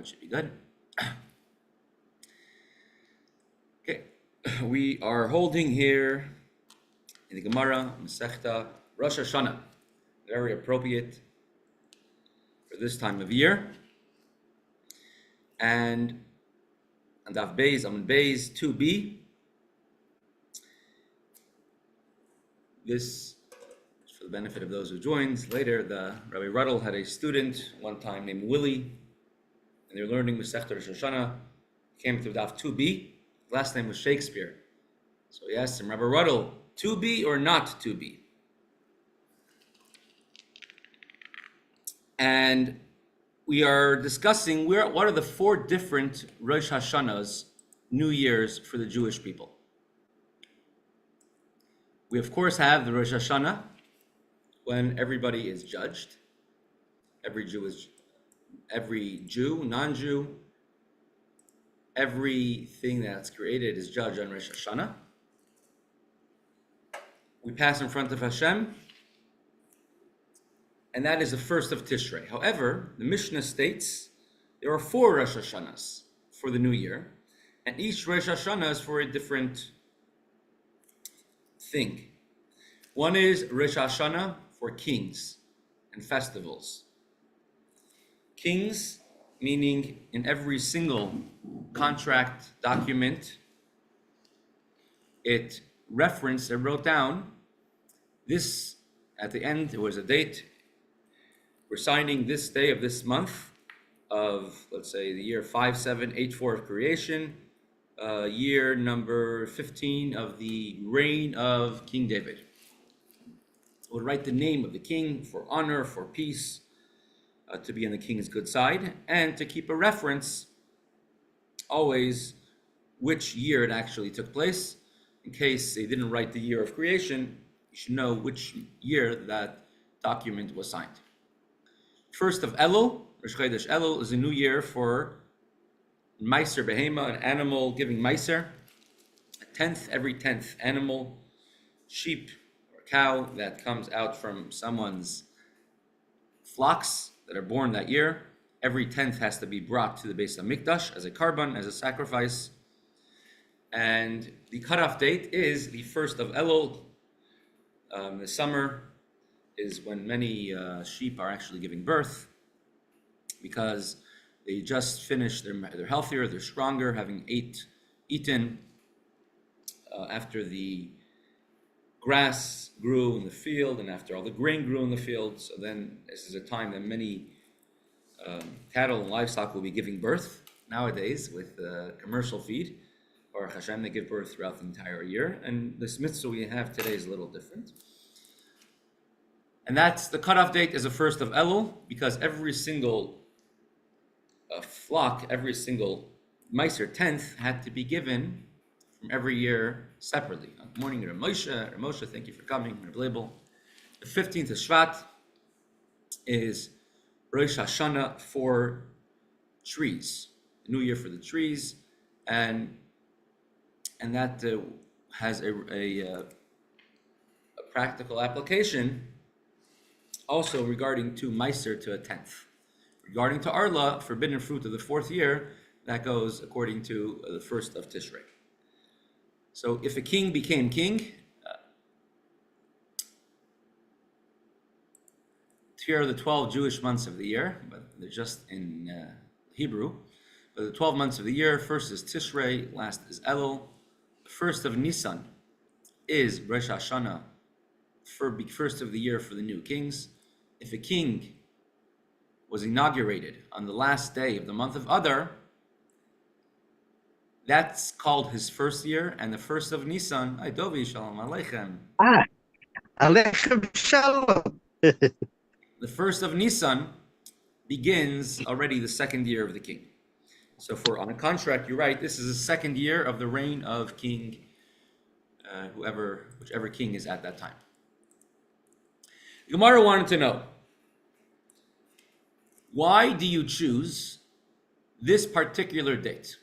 it should be good. Okay, we are holding here in the Gemara, Mesechta, Rosh Hashana, very appropriate for this time of year. And Daf Beis, Amud Beis, 2b. This is for the benefit of those who joined. Later, the Rabbi Ruddle had a student one time named Willie, and they were learning Mesechta Rosh Hashana. Came to Daf 2b. Last name was Shakespeare. So he asked him, Rabbi Ruddle, 2b or not 2b? And we are discussing what are the 4 different Rosh Hashanahs, New Year's for the Jewish people. We of course have the Rosh Hashanah when everybody is judged. Every Jew, non-Jew, everything that's created is judged on Rosh Hashanah. We pass in front of Hashem, and that is the first of Tishrei. However, the Mishnah states there are 4 Rosh Hashanahs for the new year, and each Rosh Hashanah is for a different thing. One is Rosh Hashanah for kings and festivals. Kings, meaning in every single contract document, it wrote down this, at the end, there was a date. We're signing this day of this month of, let's say, the year 5784 of creation, year number 15 of the reign of King David. It would write the name of the king for honor, for peace, to be on the king's good side, and to keep a reference always which year it actually took place. In case they didn't write the year of creation, you should know which year that document was signed. First of Elul, Rosh Chodesh Elul, is a new year for Meiser Behema, an animal giving Meiser, every 10th animal, sheep or cow that comes out from someone's flocks that are born that year. Every 10th has to be brought to the Beis HaMikdash as a karban, as a sacrifice. And the cutoff date is the 1st of Elul. The summer is when many sheep are actually giving birth because they just finished, they're healthier, they're stronger, having eaten after the grass grew in the field and after all the grain grew in the field. So then this is a time that many cattle and livestock will be giving birth nowadays with commercial feed, or Hashem, they give birth throughout the entire year. And this mitzvah we have today is a little different. And that's the cutoff date is the 1st of Elul, because every single flock, every single Meiser 10th had to be given from every year separately. Good morning, Rav Moshe, thank you for coming. Rav Label. The 15th of Shvat is Rosh Hashanah for trees, the new year for the trees, and that has a practical application also regarding to Meiser to a 10th. Regarding to Arla, forbidden fruit of the 4th year, that goes according to the 1st of Tishrei. So if a king became king, here are the 12 Jewish months of the year, but they're just in Hebrew. But the 12 months of the year, first is Tishrei, last is Elul. The 1st of Nisan is Rosh Hashanah, first of the year for the new kings. If a king was inaugurated on the last day of the month of Adar, that's called his first year, and the 1st of Nisan, Dovi, Shalom Aleichem. Aleichem Shalom. The 1st of Nisan begins already the 2nd year of the king. So for on a contract, you write, this is the 2nd year of the reign of king, whichever king is at that time. Gemara wanted to know, why do you choose this particular date?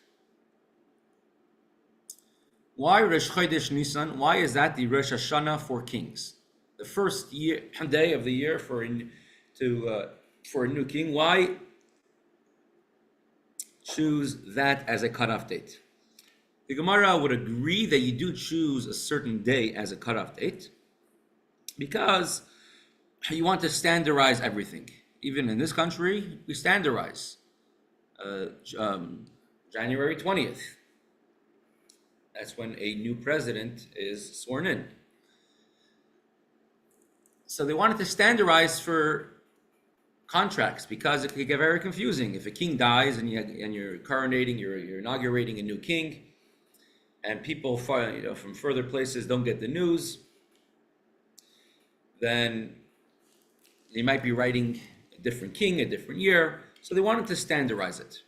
Why Rosh Chodesh Nisan? Why is that the Rosh Hashanah for kings? The first day of the year for a new king. Why choose that as a cutoff date. The Gemara would agree that you do choose a certain day as a cutoff date because you want to standardize everything. Even in this country, we standardize January 20th. That's when a new president is sworn in. So they wanted to standardize for contracts because it could get very confusing. If a king dies and you're coronating, you're inaugurating a new king, and people from further places don't get the news, then they might be writing a different king, a different year. So they wanted to standardize it.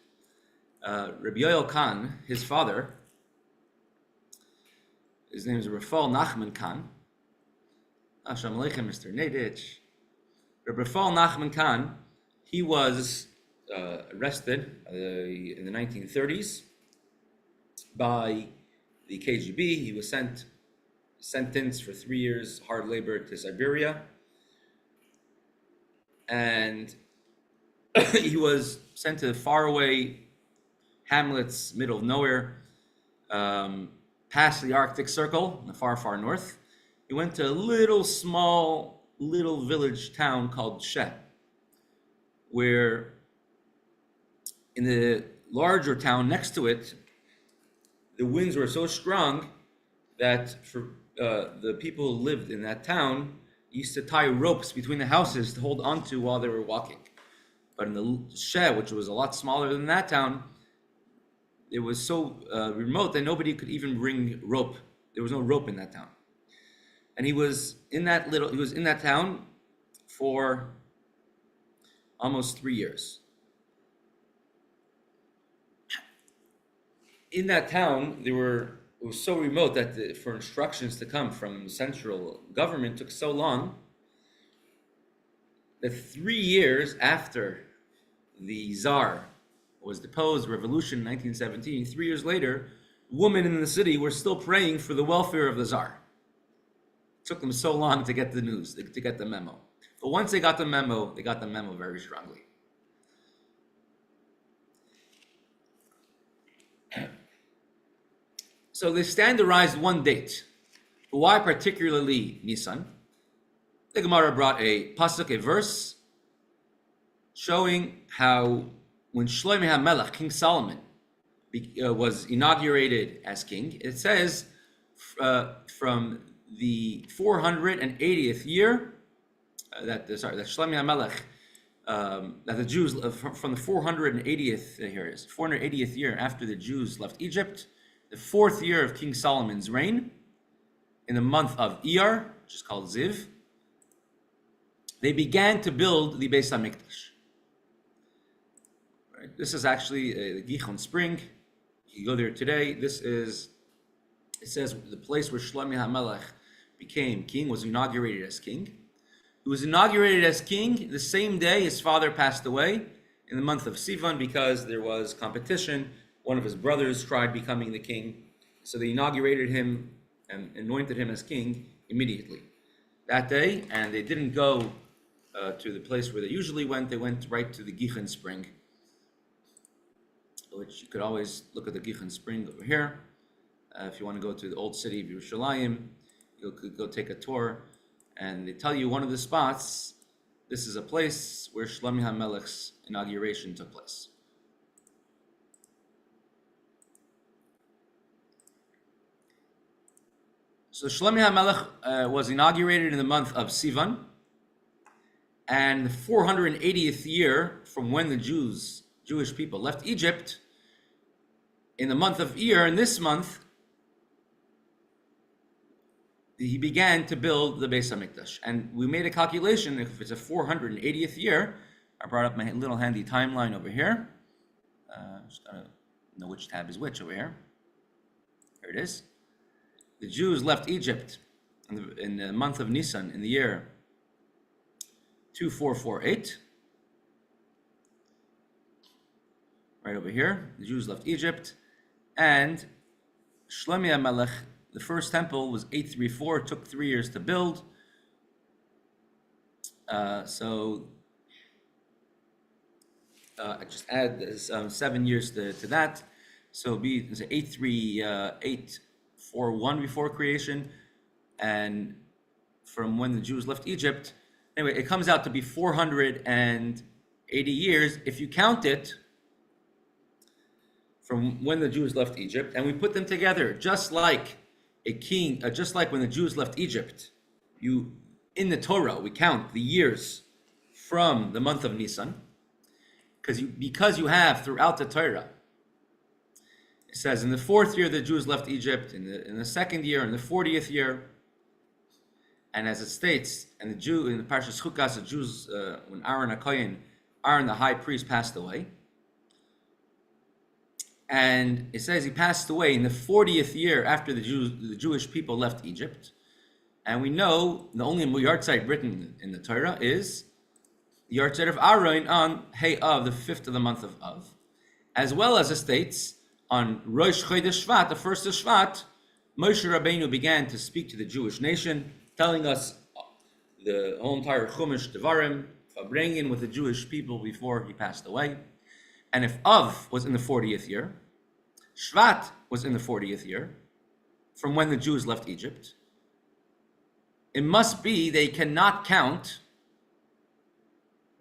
Rabbi Khan, his father, his name is Rafal Nachman Khan. Assalamu alaikum, Mr. Nadich. Rabbi Rafal Nachman Khan, he was arrested in the 1930s by the KGB. He was sentenced for 3 years hard labor to Siberia. And he was sent to faraway hamlets, middle of nowhere, past the Arctic Circle, in the far, far north. He went to a little village town called She, where in the larger town next to it, the winds were so strong that for the people who lived in that town used to tie ropes between the houses to hold onto while they were walking. But in the She, which was a lot smaller than that town, it was so remote that nobody could even bring rope. There was no rope in that town. And he was in that town for almost 3 years. In that town, it was so remote that for instructions to come from the central government took so long that 3 years after the Tsar was deposed, revolution in 1917, 3 years later, women in the city were still praying for the welfare of the Tsar. It took them so long to get the news, to get the memo. But once they got the memo very strongly. So they standardized one date. Why particularly Nisan? The Gemara brought a pasuk, a verse, showing how when Shlomo HaMelech, King Solomon, was inaugurated as king, it says from the 480th year, that Shlomo HaMelech, that the Jews, from the 480th year after the Jews left Egypt, the 4th year of King Solomon's reign, in the month of Iyar, which is called Ziv, they began to build the Beis HaMikdash. Right? This is actually the Gichon Spring. You go there today. It says the place where Shlomo HaMelech became king, was inaugurated as king. He was inaugurated as king the same day his father passed away, in the month of Sivan, because there was competition. One of his brothers tried becoming the king, so they inaugurated him and anointed him as king immediately that day. And they didn't go to the place where they usually went. They went right to the Gichon Spring, which you could always look at the Gichon Spring over here. If you want to go to the old city of Yerushalayim, you could go take a tour, and they tell you one of the spots. This is a place where Shlomo HaMelech's inauguration took place. So Shlomo HaMelech was inaugurated in the month of Sivan, and the 480th year from when the Jewish people left Egypt, in the month of Iyar, in this month, he began to build the Beis HaMikdash. And we made a calculation, if it's a 480th year, I brought up my little handy timeline over here. Just gotta know which tab is which over here. Here it is. The Jews left Egypt in the month of Nisan in the year 2448. Right over here, the Jews left Egypt, and Shlomo HaMelech, the first temple, was 834. It took 3 years to build. I just add 7 years to that. So it'll be 83841 before creation, and from when the Jews left Egypt. Anyway, it comes out to be 480 years if you count it from when the Jews left Egypt, and we put them together just like a king, just like when the Jews left Egypt. In the Torah, we count the years from the month of Nisan, because you have throughout the Torah. It says in the 4th year the Jews left Egypt, in the 2nd year, in the 40th year, and as it states, in the Parshas Chukas, the Jews, when Aaron the high priest, passed away, and it says he passed away in the 40th year after the Jewish people left Egypt, and we know the only yahrzeit written in the Torah is the yahrzeit of Aharon on Hey Av, the 5th of the month of Av, as well as it states on Rosh Chodesh Shvat, the 1st of Shvat, Moshe Rabbeinu began to speak to the Jewish nation, telling us the whole entire Chumash Devarim, bringing with the Jewish people before he passed away. And if Av was in the 40th year, Shvat was in the 40th year, from when the Jews left Egypt, it must be they cannot count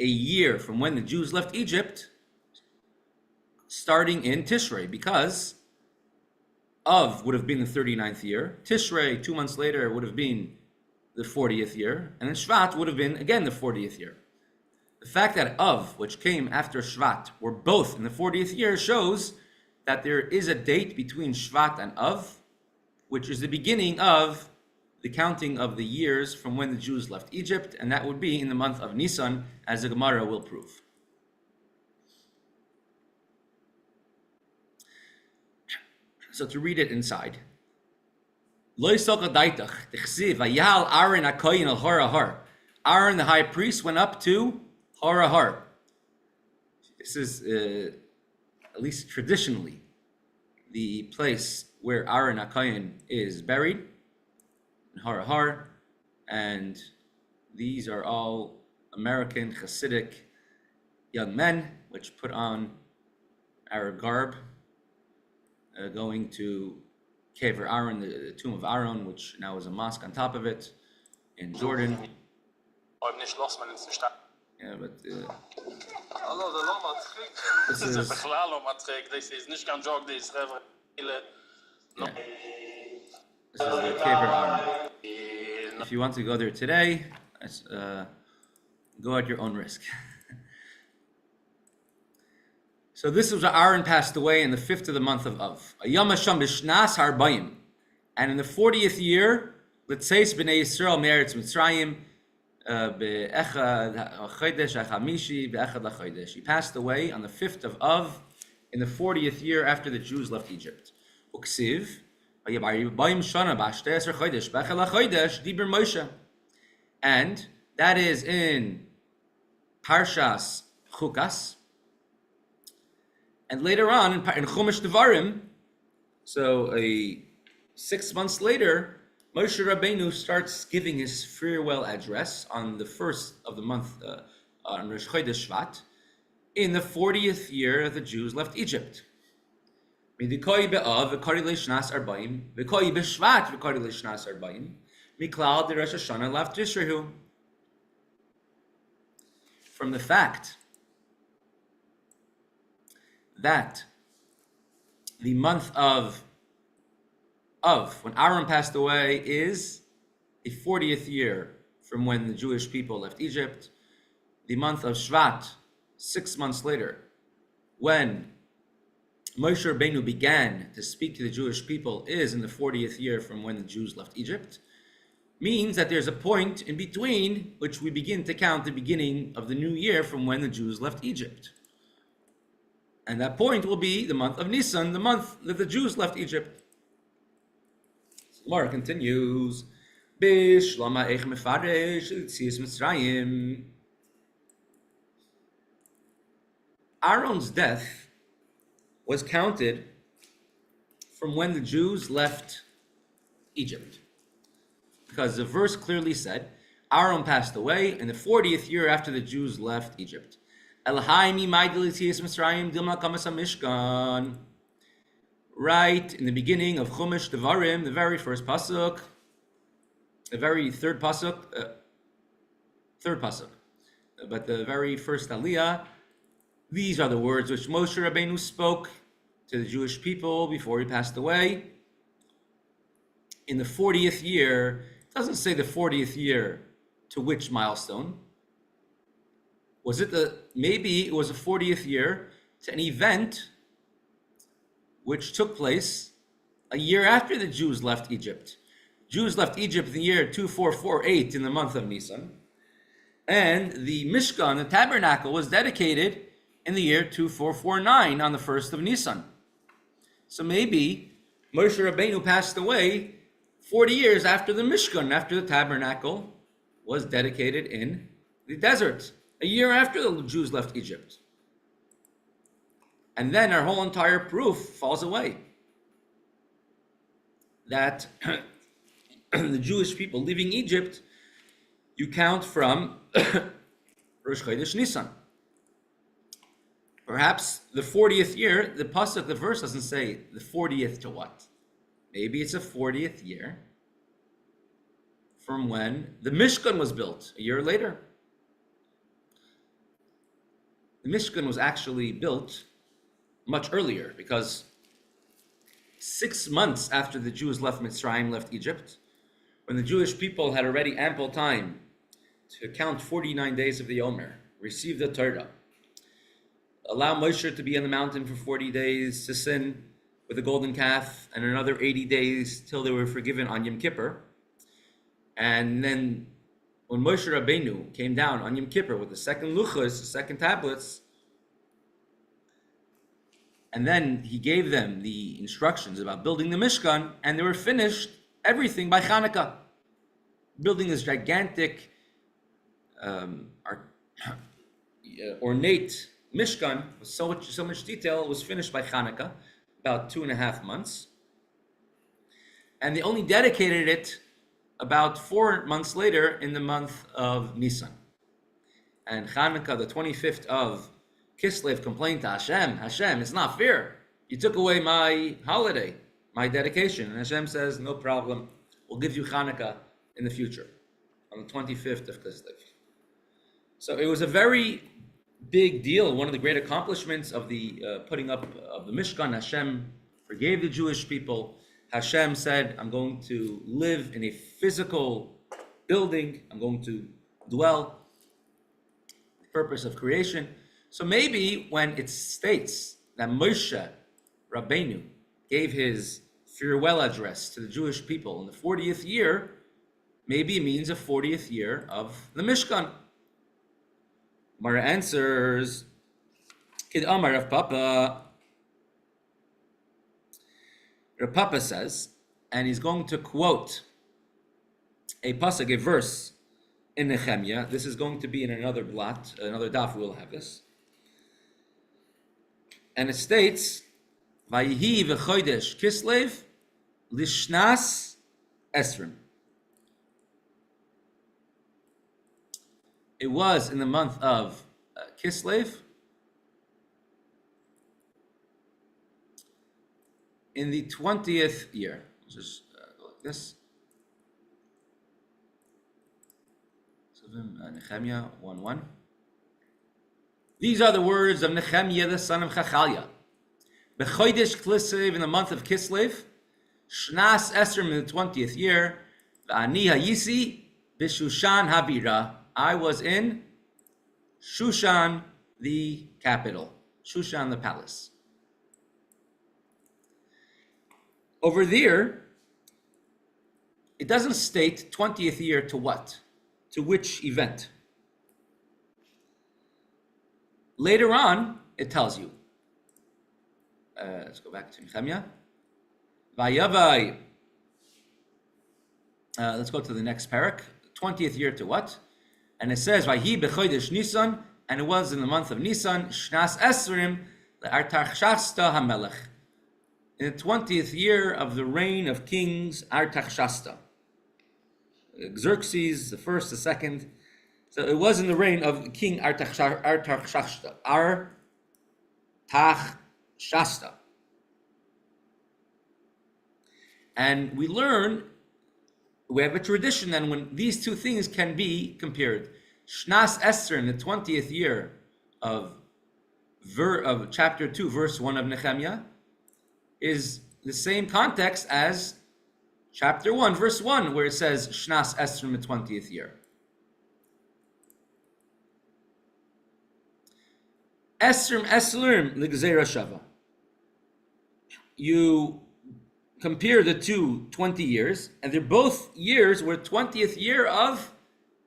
a year from when the Jews left Egypt starting in Tishrei, because Av would have been the 39th year, Tishrei 2 months later would have been the 40th year, and then Shvat would have been again the 40th year. The fact that Av, which came after Shvat, were both in the 40th year shows that there is a date between Shvat and Av, which is the beginning of the counting of the years from when the Jews left Egypt, and that would be in the month of Nisan, as the Gemara will prove. So to read it inside. Aaron the high priest went up to Har. This is, at least traditionally, the place where Aaron HaKohen is buried, in Har, and these are all American Hasidic young men which put on Arab garb, going to Kever Aharon, the tomb of Aharon, which now is a mosque on top of it in Jordan. Yeah, but this is the Kever Aharon. If you want to go there today, go at your own risk. So this was when Aaron passed away in the 5th of the month of Av. And in the 40th year, L'tzeis b'nei Yisrael me'eretz Mitzrayim be'echad ha'chodesh ha'chamishi be'echad ha'chodesh. He passed away on the 5th of Av in the 40th year after the Jews left Egypt. Uksiv shana b'ashtei chodesh be'echad ha'chodesh diber Moshe. And that is in Parshas Chukas. And later on in Chumash Devarim, so 6 months later, Moshe Rabbeinu starts giving his farewell address on the 1st of the month, on Rosh Chodesh Shvat, in the 40th year that the Jews left Egypt. Midikoi be'av v'kari le'shnas arba'im, v'koi be'shvat v'kari le'shnas arba'im, miklal de Rosh Hashana lav tishrehu. From the fact that the month of when Aaron passed away is the 40th year from when the Jewish people left Egypt. The month of Shvat, 6 months later, when Moshe Rabbeinu began to speak to the Jewish people, is in the 40th year from when the Jews left Egypt, means that there's a point in between which we begin to count the beginning of the new year from when the Jews left Egypt. And that point will be the month of Nisan, the month that the Jews left Egypt. Gemara continues. Aaron's death was counted from when the Jews left Egypt. Because the verse clearly said, Aaron passed away in the 40th year after the Jews left Egypt. Right in the beginning of Chumash Devarim, the very first pasuk, the very third pasuk, but the very first aliyah, these are the words which Moshe Rabbeinu spoke to the Jewish people before he passed away. In the 40th year, it doesn't say the 40th year to which milestone. Maybe it was the 40th year to an event which took place a year after the Jews left Egypt. Jews left Egypt in the year 2448 in the month of Nisan. And the Mishkan, the tabernacle, was dedicated in the year 2449 on the 1st of Nisan. So maybe Moshe Rabbeinu passed away 40 years after the Mishkan, after the tabernacle was dedicated in the desert, a year after the Jews left Egypt. And then our whole entire proof falls away. That the Jewish people leaving Egypt, you count from Rosh Chodesh Nisan. Perhaps the 40th year, the pasuk, the verse doesn't say the 40th to what? Maybe it's a 40th year from when the Mishkan was built, a year later. The Mishkan was actually built much earlier, because 6 months after the Jews left Mitzrayim, left Egypt, when the Jewish people had already ample time to count 49 days of the Omer, receive the Torah, allow Moshe to be on the mountain for 40 days to sin with a golden calf, and another 80 days till they were forgiven on Yom Kippur. And then when Moshe Rabbeinu came down on Yom Kippur with the second luchos, the second tablets, and then he gave them the instructions about building the Mishkan, and they were finished, everything by Hanukkah. Building this gigantic, ornate Mishkan with so much detail was finished by Hanukkah, about 2.5 months. And they only dedicated it about 4 months later in the month of Nisan. And Hanukkah, the 25th of Kislev, complained to Hashem, it's not fair. You took away my holiday, my dedication. And Hashem says, no problem. We'll give you Hanukkah in the future, on the 25th of Kislev. So it was a very big deal, one of the great accomplishments of the putting up of the Mishkan. Hashem forgave the Jewish people. Hashem said, I'm going to live in a physical building. I'm going to dwell. The purpose of creation. So maybe when it states that Moshe Rabbeinu gave his farewell address to the Jewish people in the 40th year, maybe it means a 40th year of the Mishkan. Gemara answers, Kid Amar Rav Papa. Rav Papa says, and he's going to quote a pasuk, a verse in Nehemiah. This is going to be in another blot, another daf. We'll have this. And it states, Vayihi v'chodesh Kislev lishnas esrim. It was in the month of Kislev, in the 20th year. Just go like this. So Nehemiah 1:1. These are the words of Nehemiah, the son of Chachaliah. B'chodesh Kislev, in the month of Kislev, Shnas Esrim, in the 20th year, V'ani hayisi b'Shushan habira. I was in Shushan, the capital. Shushan, the palace. Over there, it doesn't state 20th year to what? To which event? Later on, it tells you. Let's go back to Nehemiah. Vayavai. Let's go to the next parak. 20th year to what? And it says, Vayhi b'chodesh Nisan, and it was in the month of Nisan, Shnas Esrim, Artaxshasta HaMelech. In the 20th year of the reign of kings Artaxshasta. Xerxes, the first, the second, So it was in the reign of King Artaxerxes. And we have a tradition then when these two things can be compared. Shnas Esther in the 20th year of chapter 2, verse 1 of Nehemiah is the same context as chapter 1, verse 1, where it says Shnas Esther in the 20th year. Esrim Eslerim Ligzeira Shava. You compare the 20 years, and they're both years were 20th year of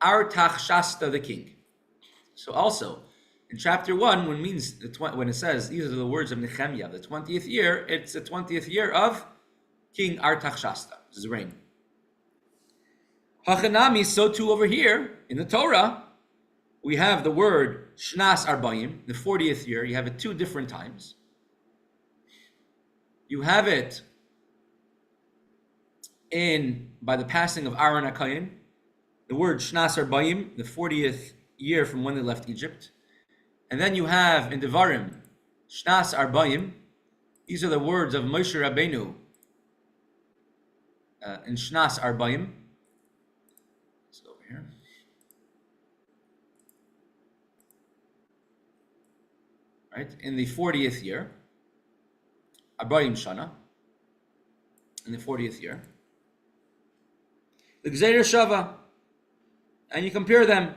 Artaxerxes the king. So also, in chapter 1, when it says, these are the words of Nehemiah, the 20th year, it's the 20th year of King Artaxerxes, his reign. Hachanami, so too over here, in the Torah, we have the word Shnas Arbayim, the 40th year. You have it two different times. You have it by the passing of Aharon HaKohen, the word Shnas Arbayim, the 40th year from when they left Egypt. And then you have in Devarim, Shnas Arbayim. These are the words of Moshe Rabbeinu in Shnas Arbayim. So over here. Right, in the 40th year, Arbayim Shana, in the 40th year, the Gzeira Shava, and you compare them.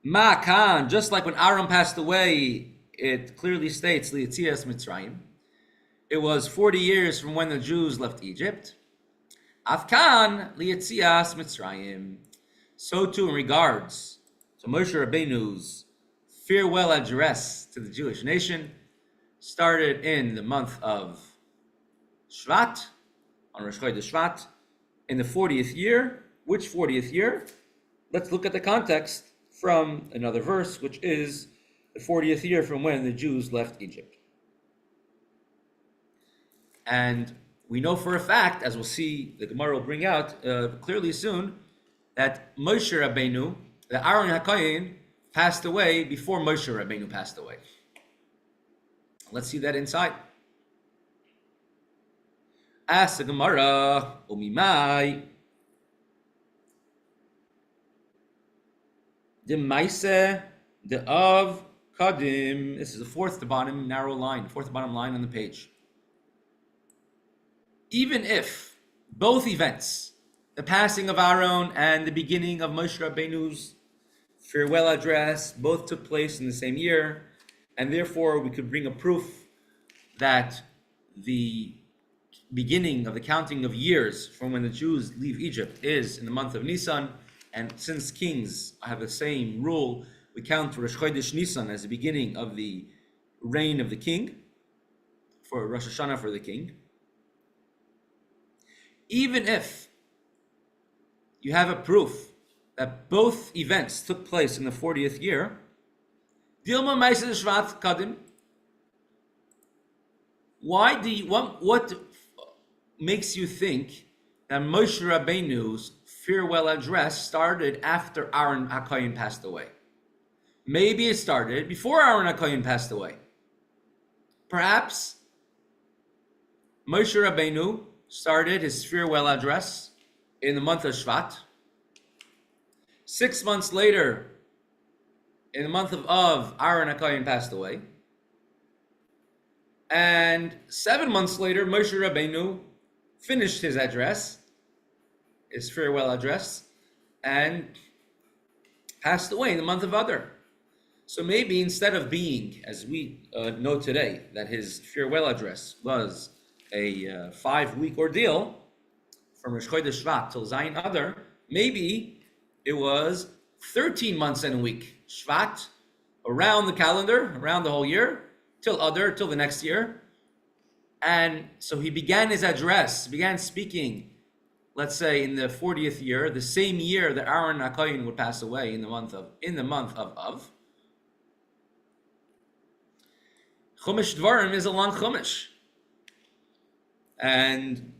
Ma'akan, just like when Aharon passed away, it clearly states Li'etzias Mitzrayim. It was 40 years from when the Jews left Egypt. Afkan Li'etzias Mitzrayim. So too in regards to Moshe Rabbeinu's farewell address to the Jewish nation, started in the month of Shvat, on Rosh Chodesh Shvat, in the 40th year. Which 40th year? Let's look at the context from another verse, which is the 40th year from when the Jews left Egypt. And we know for a fact, as we'll see, the Gemara will bring out clearly soon, that Moshe Rabbeinu, the Aharon HaKohen, passed away before Moshe Rabbeinu passed away. Let's see that inside. Ask the Gemara, Umimai, the Maise, the of Kadim. This is the fourth to bottom narrow line, fourth to bottom line on the page. Even if both events, the passing of Aharon and the beginning of Moshe Rabbeinu's farewell address, both took place in the same year, and therefore we could bring a proof that the beginning of the counting of years from when the Jews leave Egypt is in the month of Nisan, and since kings have the same rule, we count Rosh Chodesh Nisan as the beginning of the reign of the king, for Rosh Hashana for the king. Even if you have a proof that both events took place in the 40th year, Dilma Ma'aseh Shvat Kadim. What makes you think that Moshe Rabbeinu's farewell address started after Aharon HaKohen passed away? Maybe it started before Aharon HaKohen passed away. Perhaps Moshe Rabbeinu started his farewell address in the month of Shvat. 6 months later, in the month of Aharon HaKohen passed away. And 7 months later, Moshe Rabbeinu finished his address, his farewell address, and passed away in the month of Adar. So maybe instead of being, as we know today, that his farewell address was a 5-week ordeal from Rosh Chodesh Shvat till Zayin Adar, maybe it was 13 months and a week. Shvat, around the calendar, around the whole year, till Adar, till the next year. And so he began his address, began speaking, let's say in the 40th year, the same year that Aharon HaKohen would pass away in the month of Av. Chumash Dvarim is a long Chumash. And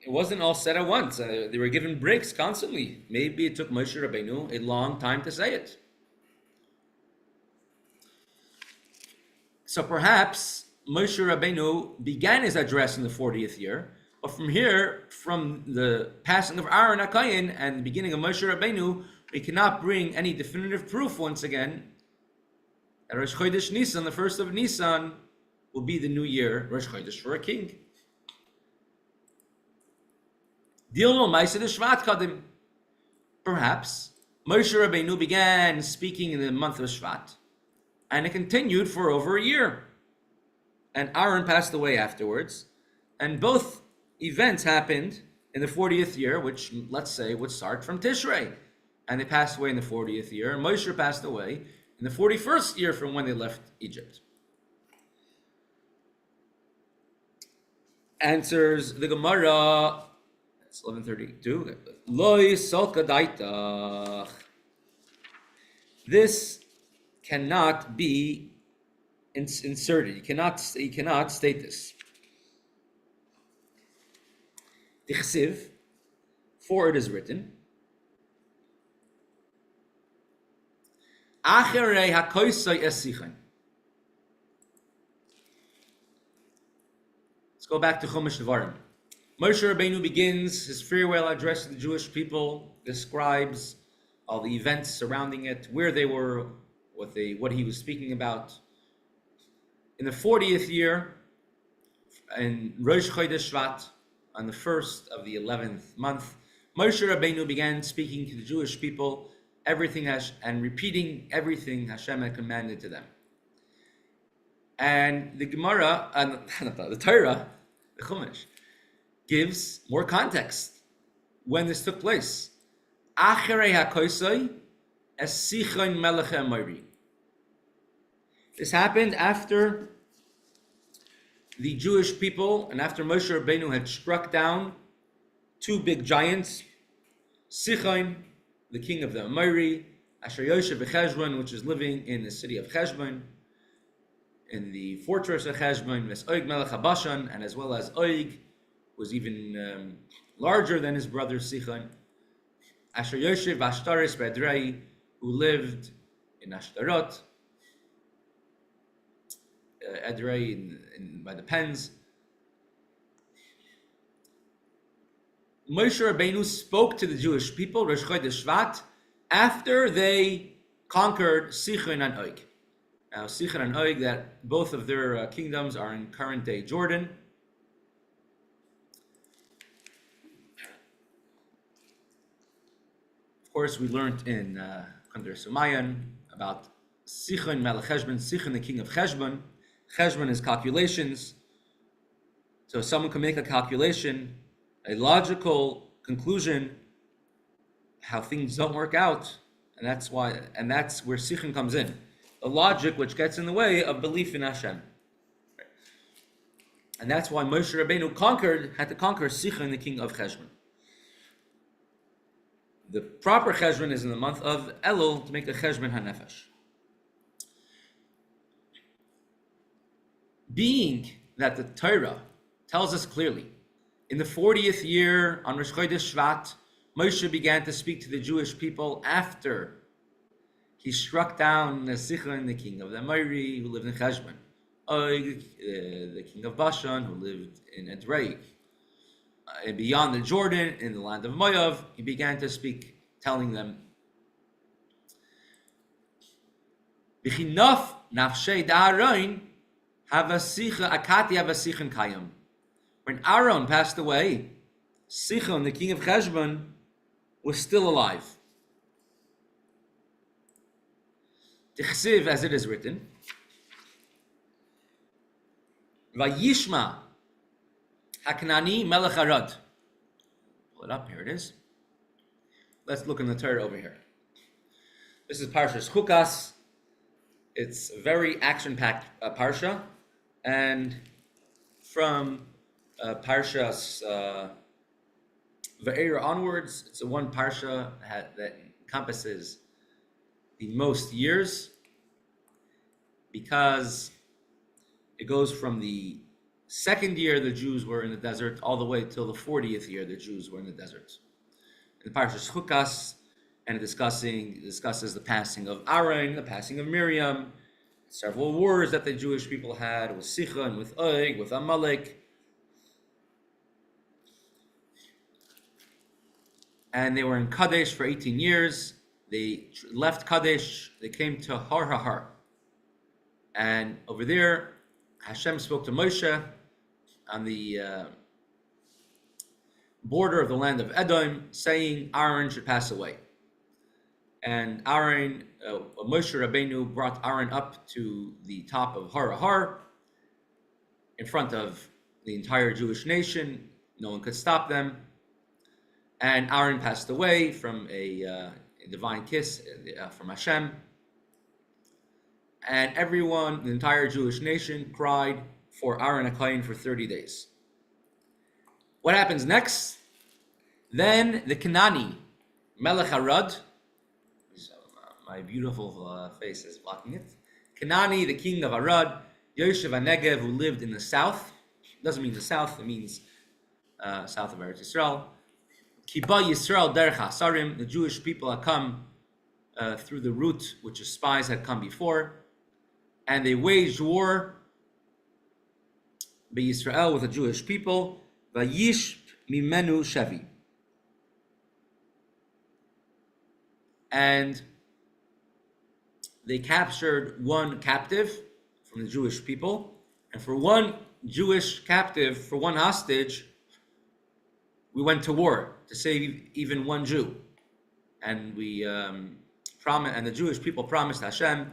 it wasn't all said at once. They were given breaks constantly. Maybe it took Moshe Rabbeinu a long time to say it. So perhaps Moshe Rabbeinu began his address in the 40th year, but from here, from the passing of Aharon HaKohen and the beginning of Moshe Rabbeinu, we cannot bring any definitive proof once again that Rosh Chodesh Nisan, the first of Nisan, will be the new year, Rosh Chodesh for a king. Perhaps Moshe Rabbeinu began speaking in the month of Shvat, and it continued for over a year. And Aaron passed away afterwards, and both events happened in the 40th year, which let's say would start from Tishrei. And they passed away in the 40th year, and Moshe passed away in the 41st year from when they left Egypt. Answers the Gemara. It's 11:32. Loi solka daitach. This cannot be inserted. You cannot state this. Tichsiv, for it is written. Acharei hakoisai esichen. Let's go back to Chumash Devarim. Moshe Rabbeinu begins his farewell address to the Jewish people, describes all the events surrounding it, where they were, what he was speaking about. In the 40th year, in Rosh Chodesh Shvat, on the first of the 11th month, Moshe Rabbeinu began speaking to the Jewish people, and repeating everything Hashem had commanded to them. And the Gemara, the Torah, the Chumash, gives more context when this took place. Acharei hakoisai esichon melech ha'amori. This happened after the Jewish people and after Moshe Rabbeinu had struck down two big giants, Sichon, the king of the Amori, Asher Yoshev Cheshbon, which is living in the city of Cheshbon, in the fortress of Cheshbon, Ves Oig Melech HaBashan, and as well as Oig was even larger than his brother Sichon. Asher Yoshev Ashtaris Bedrei, who lived in Ashtarot, Edrei by the Pens. Moshe Rabbeinu spoke to the Jewish people, Rosh Chodesh Shvat, after they conquered Sichon and Oig. Now, Sichon and Oig, that both of their kingdoms are in current-day Jordan. Of course, we learned in Kandar Sumayan about Sichon Melech Cheshbon, Sichon the king of Cheshbon. Cheshbon is calculations. So someone can make a calculation, a logical conclusion, how things don't work out, and that's where Sichon comes in. The logic which gets in the way of belief in Hashem. And that's why Moshe Rabbeinu had to conquer Sichon, the king of Cheshbon. The proper Cheshbon is in the month of Elul to make a Cheshbon HaNefesh. Being that the Torah tells us clearly, in the 40th year on Rosh Chodesh Shvat, Moshe began to speak to the Jewish people after he struck down Sichon, the king of the Amori, who lived in Cheshbon, Og, the king of Bashan, who lived in Edrei. Beyond the Jordan, in the land of Moav, he began to speak, telling them, B'chinof nafshei da'aron havasicha akati havasichon kayam. When Aharon passed away, Sichon, the king of Cheshbon, was still alive. Tichsiv, as it is written, Vayishma Haknani Melech Arad. Pull it up, here it is. Let's look in the Torah over here. This is Parshas Chukas. It's a very action-packed parsha, and from Parshas Va'era onwards, it's the one parsha that encompasses the most years, because it goes from the Second year, the Jews were in the desert, all the way till the 40th year, the Jews were in the desert. In the Parashas Chukas, and it discusses the passing of Aharon, the passing of Miriam, several wars that the Jewish people had with Sicha and with Og, with Amalek. And they were in Kadesh for 18 years. They left Kadesh, they came to Har. And over there, Hashem spoke to Moshe on the border of the land of Edom, saying Aharon should pass away. And Aharon, Moshe Rabbeinu brought Aharon up to the top of Har in front of the entire Jewish nation. No one could stop them. And Aharon passed away from a divine kiss from Hashem. And everyone, the entire Jewish nation, cried for Aharon HaKohen for 30 days. What happens next? Then the Kanani, Melech Arad, my beautiful face is blocking it. Kanani, the king of Arad, Yoshev HaNegev, who lived in the south. It doesn't mean the south, it means south of Eretz Yisrael. Kiba Yisrael derech Hasarim, the Jewish people had come through the route which the spies had come before, and they waged war by Yisrael with the Jewish people. Vayish mimenu shevi, and they captured one captive from the Jewish people, and for one Jewish captive, for one hostage, we went to war to save even one Jew. And we and the Jewish people promised Hashem,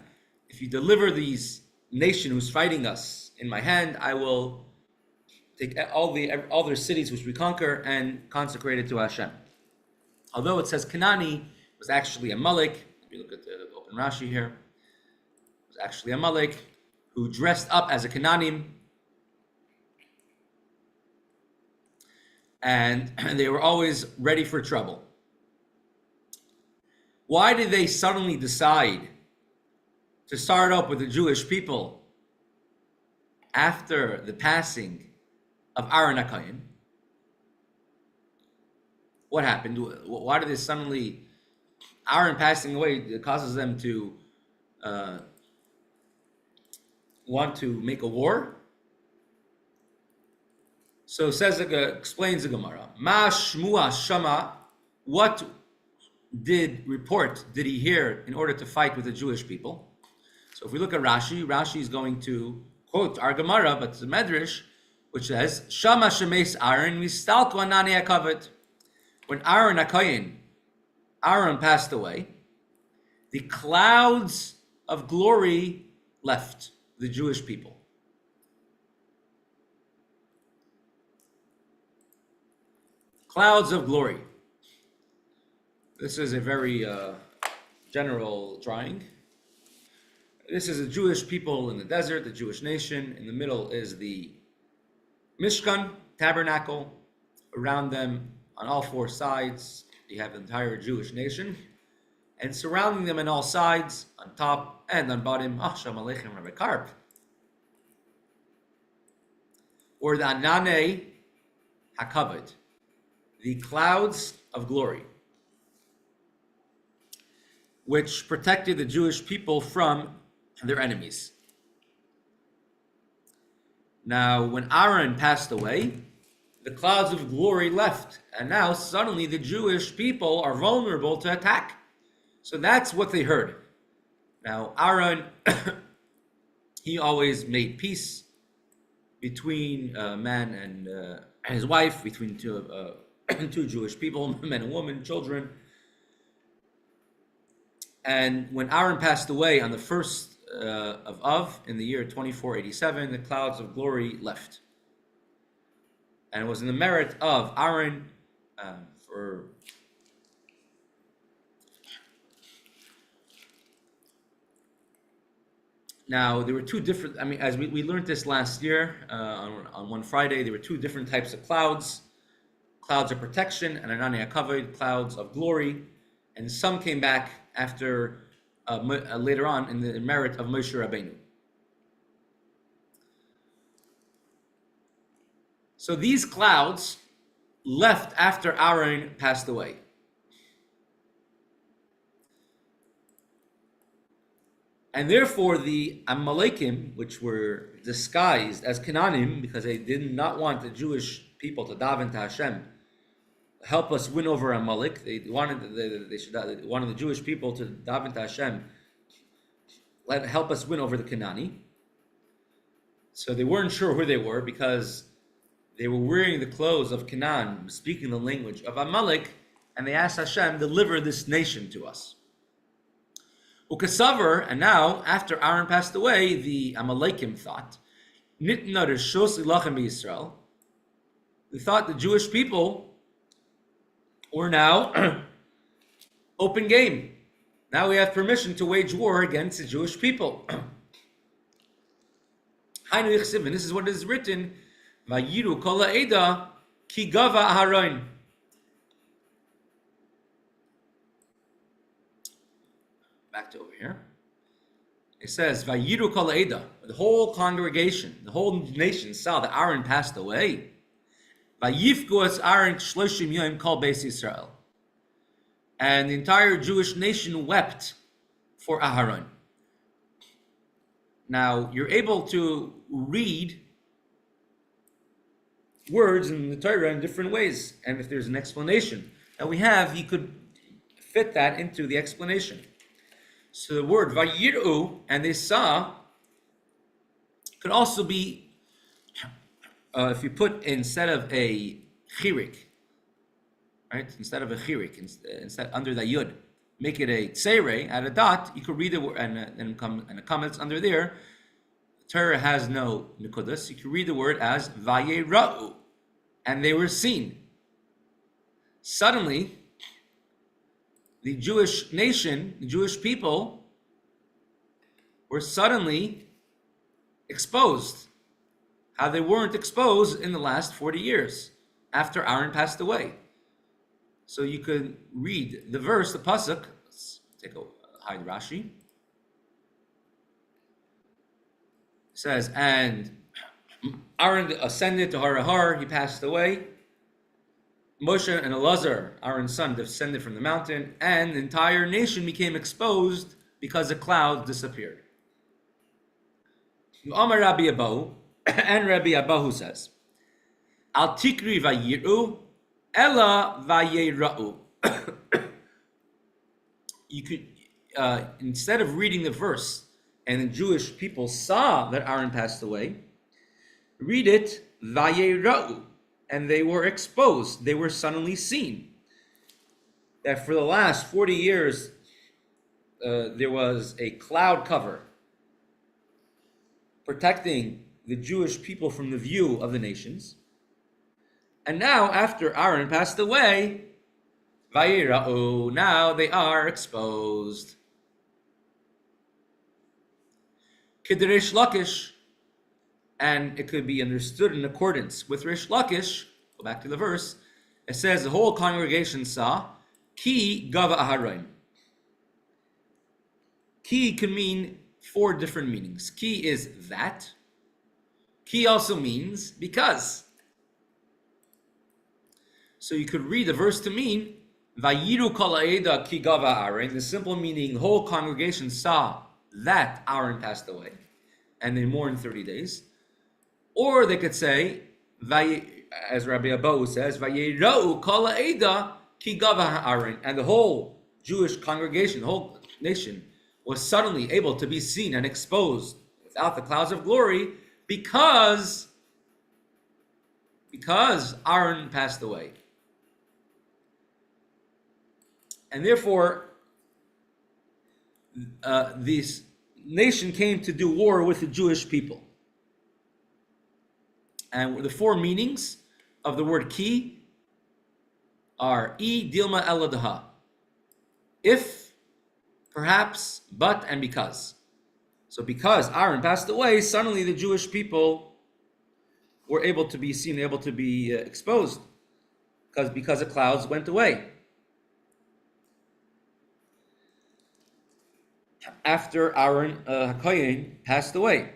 if you deliver these nation who's fighting us in my hand, I will take all their cities which we conquer and consecrate it to Hashem. Although it says Kanani was actually Amalek, if you look at the open Rashi here, it was actually Amalek who dressed up as a Kananim, and they were always ready for trouble. Why did they suddenly decide to start up with the Jewish people after the passing of Aharon HaKohen? What happened? Why did they suddenly, Aharon passing away, it causes them to want to make a war? So explains the Gemara. Ma shmua shama, what report did he hear in order to fight with the Jewish people? So if we look at Rashi is going to quote our Gemara, but it's a Medrash, which says, Shama shemes Aharon mistalko anani hakavet. When Aharon HaKohen, Aharon passed away, the clouds of glory left the Jewish people. Clouds of glory. This is a very general drawing. This is the Jewish people in the desert, the Jewish nation. In the middle is the Mishkan, tabernacle. Around them, on all four sides, you have the entire Jewish nation. And surrounding them on all sides, on top and on bottom, Shalom Aleichem Rabbi Karp, or the Anane HaKavod, the clouds of glory, which protected the Jewish people from their enemies. Now, when Aharon passed away, the clouds of glory left, and now suddenly the Jewish people are vulnerable to attack. So that's what they heard. Now, Aharon, he always made peace between man and his wife, between two Jewish people, men and women, children. And when Aharon passed away on the first of Av, in the year 2487, the clouds of glory left. And it was in the merit of Aharon for now there were two different, as we learned this last year on one Friday, there were two different types of clouds of protection and Anani HaKavod, clouds of glory, and some came back after later on in the merit of Moshe Rabbeinu. So these clouds left after Aharon passed away. And therefore the Amalekim, which were disguised as Canaanim, because they did not want the Jewish people to daven to Hashem, help us win over Amalek. They wanted the Jewish people to daven to Hashem, help us win over the Canaani. So they weren't sure who they were because they were wearing the clothes of Canaan, speaking the language of Amalek, and they asked Hashem, deliver this nation to us. Ukasavar, and now, after Aharon passed away, the Amalekim thought, Nitna Reshus Ilachem B'Yisrael, they thought the Jewish people were now open game. Now we have permission to wage war against the Jewish people. And this is what is written, Vayiru Kol Ha'eda Ki Gava Aharon. Back to over here. It says, Vayiru Kol Ha'eda, the whole congregation, the whole nation saw that Aharon passed away. Vayifku es Aharon Shloshim Yom Kol Beis Yisrael. And the entire Jewish nation wept for Aharon. Now, you're able to read words in the Torah in different ways. And if there's an explanation that we have, you could fit that into the explanation. So the word Vayiru, and they saw, could also be, if you put instead of a chirik, right? Instead of a chirik, instead under the yud, make it a tseire, add a dot, you could read the word, and the comments under there, Torah has no nekudas, you could read the word as Vayera'u, and they were seen. Suddenly, the Jewish nation, the Jewish people, were suddenly exposed. How they weren't exposed in the last 40 years, after Aharon passed away. So you could read the verse, the pasuk. Let's take a hide Rashi. It says, and Aharon ascended to Har, he passed away. Moshe and Elazar, Aaron's son, descended from the mountain, and the entire nation became exposed because the cloud disappeared. Amar Rabbi Abahu, and Rabbi Abahu says, Al tikri vayiru, ella vayera'u. You could, instead of reading the verse, and the Jewish people saw that Aharon passed away, read it, vayera'u. And they were exposed. They were suddenly seen. That for the last 40 years, there was a cloud cover protecting the Jewish people from the view of the nations. And now, after Aharon passed away, Vayira'u, now they are exposed. Kidrish Lakish. And it could be understood in accordance with Rish Lakish. Go back to the verse. It says the whole congregation saw Ki Gava Aharon. Ki can mean 4 different meanings. Ki is that. Ki also means because. So you could read the verse to mean Vayiru Kol Ha'eda Ki Gava Aharon. The simple meaning, the whole congregation saw that Aharon passed away, and they mourned 30 days. Or they could say, as Rabbi Abahu says, Vayera'u Kol Ha'eda Ki Gava Aharon, and the whole Jewish congregation, the whole nation, was suddenly able to be seen and exposed without the clouds of glory because Aharon passed away. And therefore, this nation came to do war with the Jewish people. And the 4 meanings of the word ki are dilma eladaha. If, perhaps, but, and because. So because Aharon passed away, suddenly the Jewish people were able to be seen, able to be exposed, because the clouds went away. After Aharon HaKohen passed away.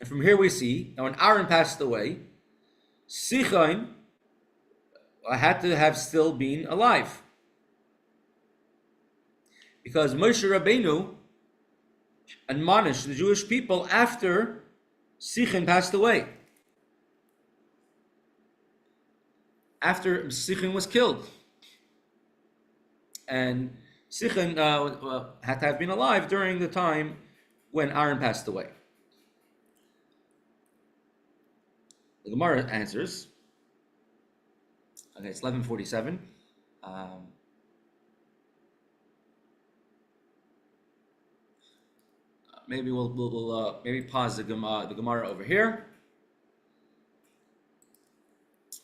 And from here we see, now when Aharon passed away, Sichon had to have still been alive. Because Moshe Rabbeinu admonished the Jewish people after Sichon passed away. After Sichon was killed. And Sichon had to have been alive during the time when Aharon passed away. The Gemara answers. Okay, it's 11:47. Maybe we'll maybe pause the Gemara over here,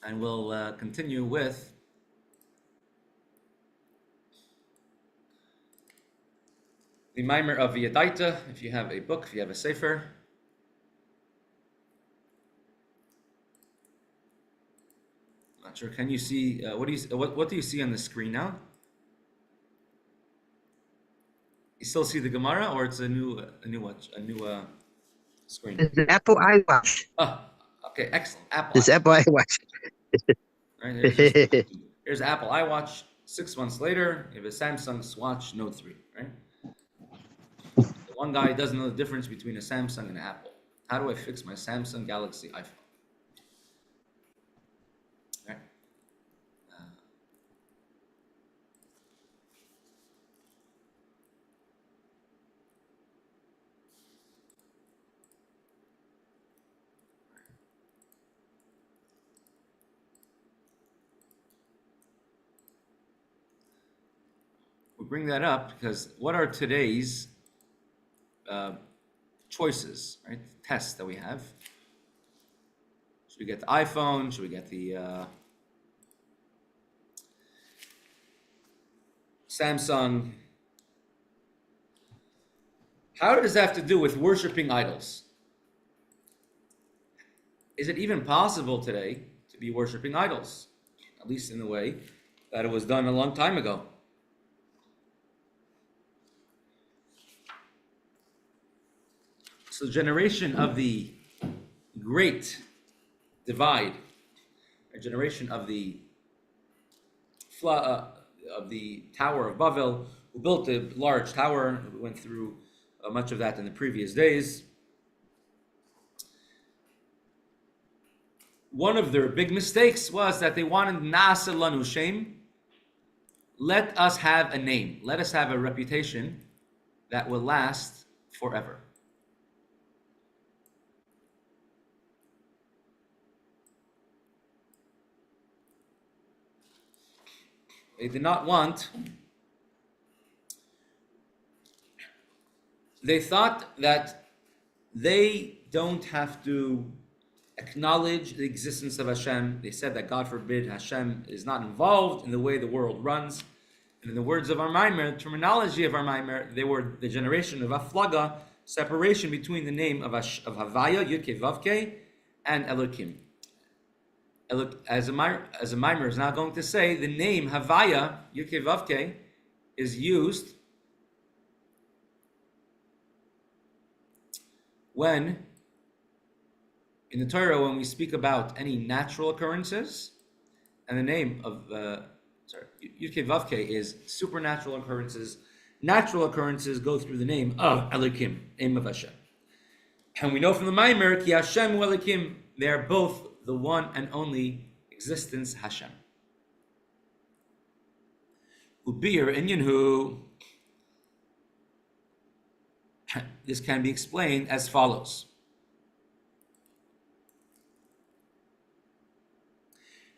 and we'll continue with the Mimer of Veyadaata. If you have a book, if you have a Sefer. Not sure. Can you see what do you see on the screen now? You still see the Gemara, or it's a new screen? It's an Apple iWatch. Oh, okay, excellent. Apple. It's Apple iWatch. Right, here's Apple iWatch. 6 months later, you have a Samsung Swatch Note 3. Right. The one guy doesn't know the difference between a Samsung and an Apple. How do I fix my Samsung Galaxy iPhone? Right. We bring that up because what are today's choices, right? Tests that we have. Should we get the iPhone? Should we get the Samsung? How does that have to do with worshiping idols? Is it even possible today to be worshiping idols? At least in the way that it was done a long time ago. So the generation of the great divide, a generation of the Tower of Babel, who built a large tower. We went through much of that in the previous days. One of their big mistakes was that they wanted Na'aseh lanu shem. Let us have a name. Let us have a reputation that will last forever. They did not want. They thought that they don't have to acknowledge the existence of Hashem. They said that, God forbid, Hashem is not involved in the way the world runs. And in the words of our Maimer, the terminology of our Maimer, they were the generation of Aflaga, separation between the name of Havaya, Yud-Kei Vav-Kei, and Elokim. As a Maimer is now going to say, the name Havaya, Yud-Kei Vav-Kei, is used when, in the Torah, when we speak about any natural occurrences, and the name of, Yud-Kei Vav-Kei is supernatural occurrences. Natural occurrences go through the name of Elokim, name of Hashem. And we know from the Maimer, Ki Hashem u Elokim, they are both the one and only existence Hashem. Ubir Inyanhu. This can be explained as follows.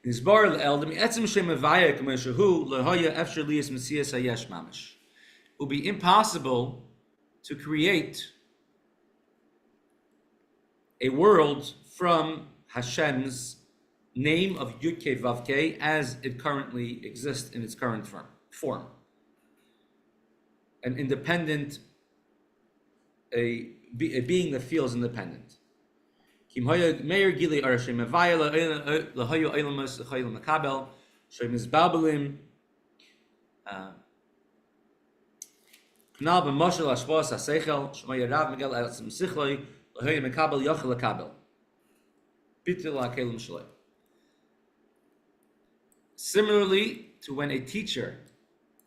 It will be impossible to create a world from Hashem's name of Yud-Kei Vav-Kei as it currently exists in its current form. An independent, a being that feels independent. Kim hoya meir gili arashem avayla lahoyo ilamus lahoyo makabel shemis babelim knal b'moshel ashvos hasechel shmoya rav miguel alatzim sichloi Similarly to when a teacher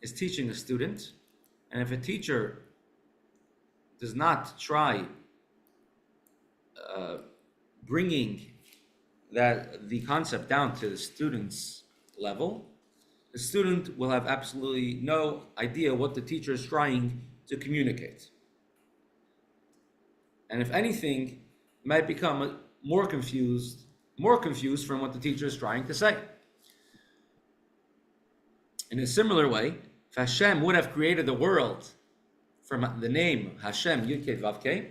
is teaching a student, and if a teacher does not try bringing the concept down to the student's level, the student will have absolutely no idea what the teacher is trying to communicate. And if anything, might become more confused from what the teacher is trying to say. In a similar way, if Hashem would have created the world from the name Hashem Yud-Kei Vav-Kei,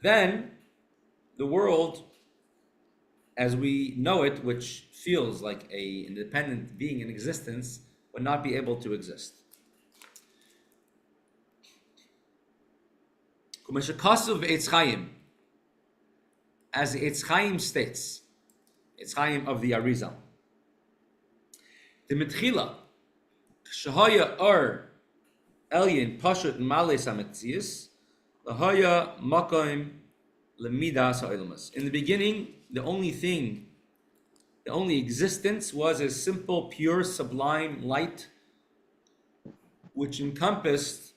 then the world as we know it, which feels like a independent being in existence, would not be able to exist. As the Eitz Chaim states, Eitz Chaim of the Arizal, the Mitchila, Shahaya Ar Elyin Pashut Males HaMetzius, Lahaya Makoim Lemidas HaOlamas. In the beginning, the only existence was a simple, pure, sublime light which encompassed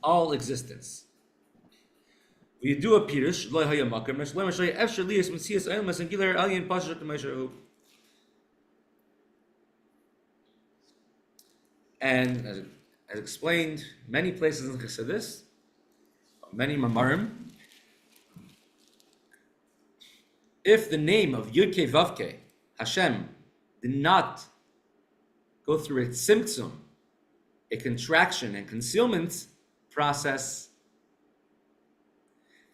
all existence. We do a pirush, and as explained many places in Chassidus, many Mamarim, if the name of Yud-Kei Vav-Kei, Hashem, did not go through its tzimtzum, a contraction and concealment process,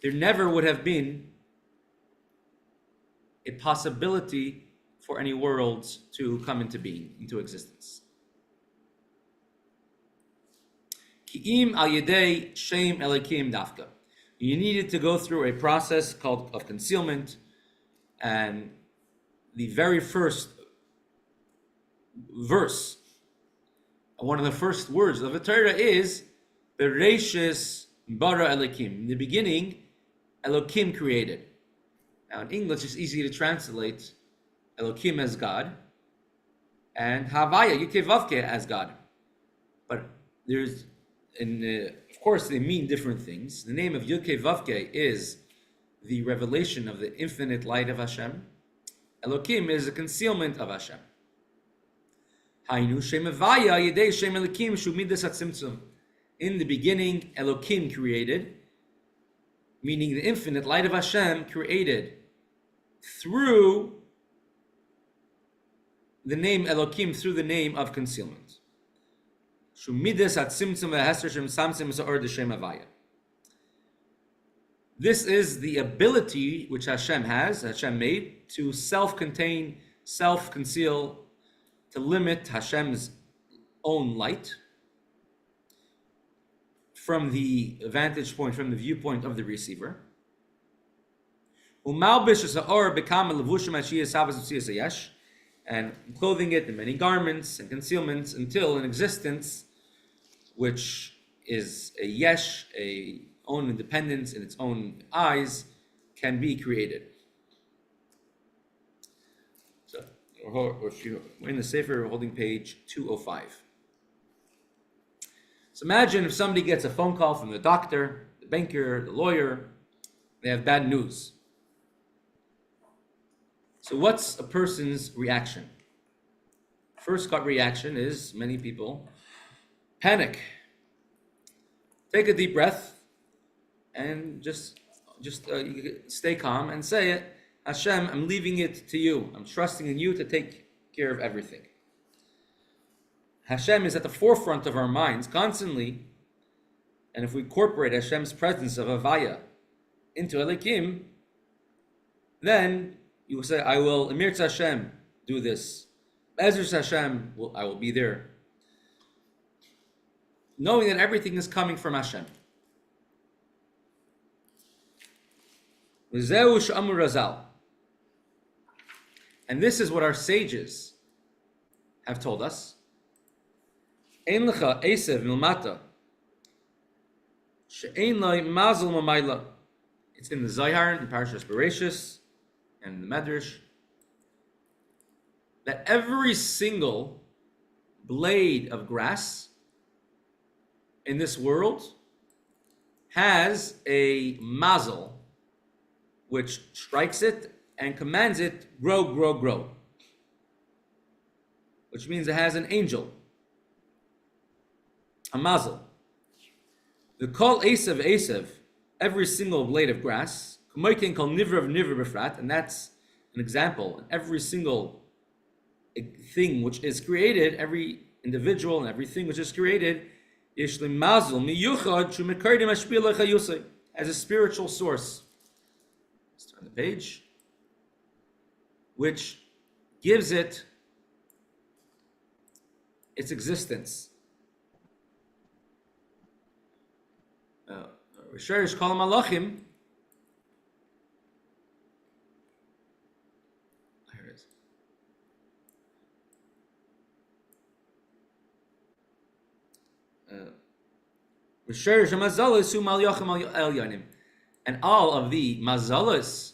there never would have been a possibility for any worlds to come into being, into existence. Ki'im al yedei shem elikim dafka. You needed to go through a process of concealment, and the very first verse, one of the first words of the Torah is Bereishis bara Elokim. In the beginning, Elokim created. Now in English, it's easy to translate Elokim as God and Havaya, Yud-Kei Vav-Kei as God. But there's, of course, they mean different things. The name of Yud-Kei Vav-Kei is the revelation of the infinite light of Hashem. Elokim is a concealment of Hashem. Hainu Shem Havaya Yedei Shem Elokim Shu Midas HaTzimtzum. In the beginning, Elokim created, meaning the infinite light of Hashem created through the name Elokim, through the name of concealment. This is the ability which Hashem made to self-contain, self-conceal, to limit Hashem's own light from the vantage point, from the viewpoint of the receiver. And clothing it in many garments and concealments until an existence which is a yesh, a own independence in its own eyes, can be created. So, if you're in the Sefer, we're holding page 205. So imagine if somebody gets a phone call from the doctor, the banker, the lawyer, they have bad news. So what's a person's reaction? First gut reaction is, many people panic. Take a deep breath and just stay calm and say, Hashem, I'm leaving it to you. I'm trusting in you to take care of everything. Hashem is at the forefront of our minds constantly, and if we incorporate Hashem's presence of Havaya into Elokim, then you will say, I will, Emir Hashem, do this. Ezra Hashem, I will be there. Knowing that everything is coming from Hashem. And this is what our sages have told us. Ein lecha esev milmata She'ein lai mazel mamayla. It's in the Zohar, in Parashas Bereshis, and the Medrash, that every single blade of grass in this world has a mazel which strikes it and commands it, grow, grow, grow. Which means it has an angel, a mazel. The kol esav, every single blade of grass, k'moikin kol nivra of nivra b'frat, and that's an example. Every single thing which is created, every individual and everything which is created, yesh mazel miyuchad shu mekardim hashpil lechayusay, as a spiritual source. Let's turn the page, which gives it its existence. Sherish Kollel Malachim. Here it is. Sherish Mazalas hu Malyachim El Yanim. And all of the mazalas,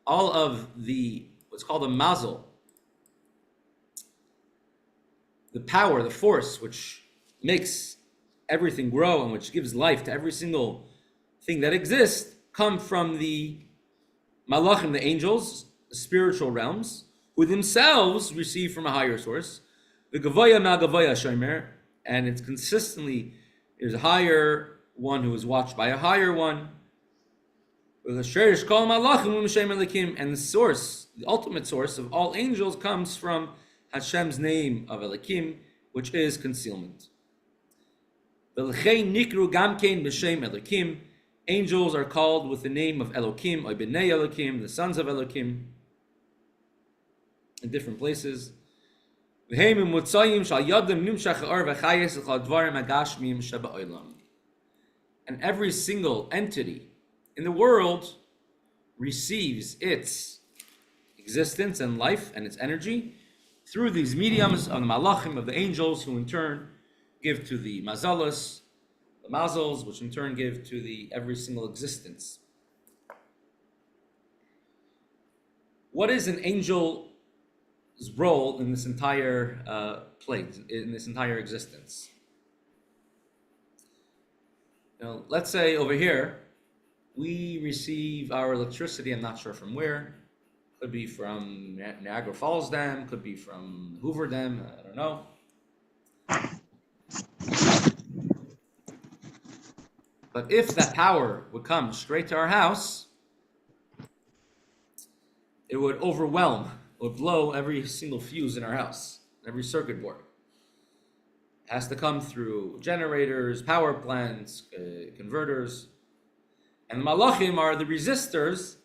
all of the what's called a mazel, the power, the force which makes everything grow and which gives life to every single thing that exists, come from the malachim, the angels, the spiritual realms, who themselves receive from a higher source. The gavaya ma gavaya shomer, and it's consistently, there's a higher one who is watched by a higher one. And the source, the ultimate source of all angels, comes from Hashem's name of Elikim, which is concealment. Angels are called with the name of Elokim, or B'nei Elokim, the sons of Elokim, in different places. And every single entity in the world receives its existence and life and its energy through these mediums of the malachim, of the angels, who in turn give to the mazalas, the mazals, which in turn give to the every single existence. What is an angel's role in this entire plate, in this entire existence? Now, let's say over here, we receive our electricity, I'm not sure from where. Could be from Niagara Falls Dam, could be from Hoover Dam, I don't know. But if that power would come straight to our house, it would overwhelm, it would blow every single fuse in our house, every circuit board. It has to come through generators, power plants, converters. And the malachim are the resistors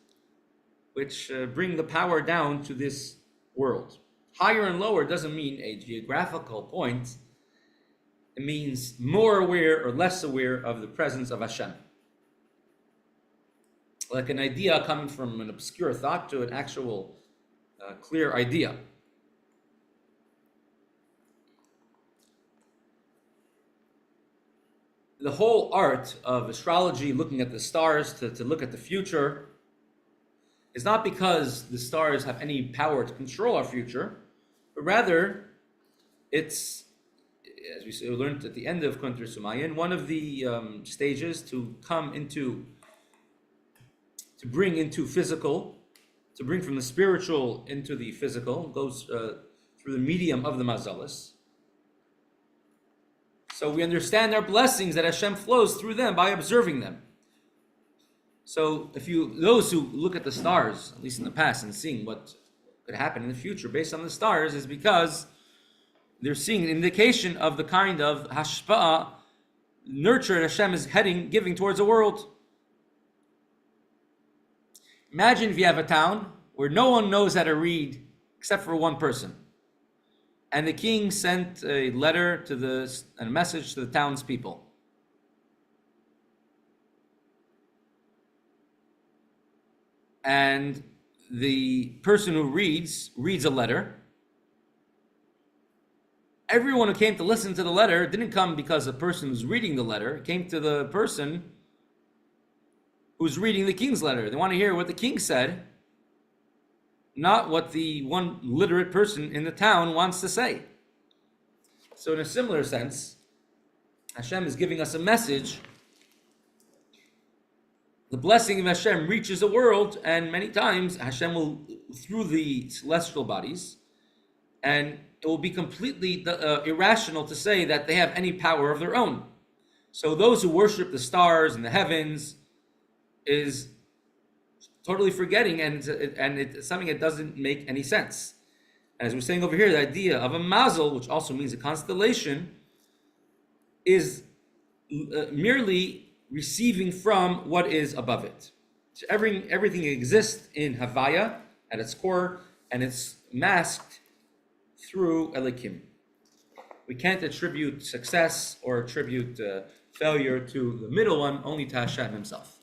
which bring the power down to this world. Higher and lower doesn't mean a geographical point. It means more aware or less aware of the presence of Hashem. Like an idea coming from an obscure thought to an actual clear idea. The whole art of astrology, looking at the stars to look at the future, is not because the stars have any power to control our future, but rather it's, as we learned at the end of Kunter Sumayin, one of the stages to bring into physical, to bring from the spiritual into the physical, goes through the medium of the mazalas. So we understand our blessings that Hashem flows through them by observing them. So those who look at the stars, at least in the past, and seeing what could happen in the future based on the stars, is because they're seeing an indication of the kind of hashpa'ah, nurture that Hashem is giving towards the world. Imagine if you have a town where no one knows how to read except for one person. And the king sent a letter and a message to the townspeople. And the person who reads a letter. Everyone who came to listen to the letter didn't come because the person who's reading the letter came to the person who's reading the king's letter. They want to hear what the king said, not what the one literate person in the town wants to say. So in a similar sense, Hashem is giving us a message. The blessing of Hashem reaches the world, and many times Hashem will, through the celestial bodies, and it will be completely irrational to say that they have any power of their own. So those who worship the stars and the heavens is totally forgetting, and it's something that doesn't make any sense. As we're saying over here, the idea of a mazel, which also means a constellation, is merely receiving from what is above it. So everything exists in Havaya at its core, and it's masked through Elikim. We can't attribute success or attribute failure to the middle one, only to Hashem himself.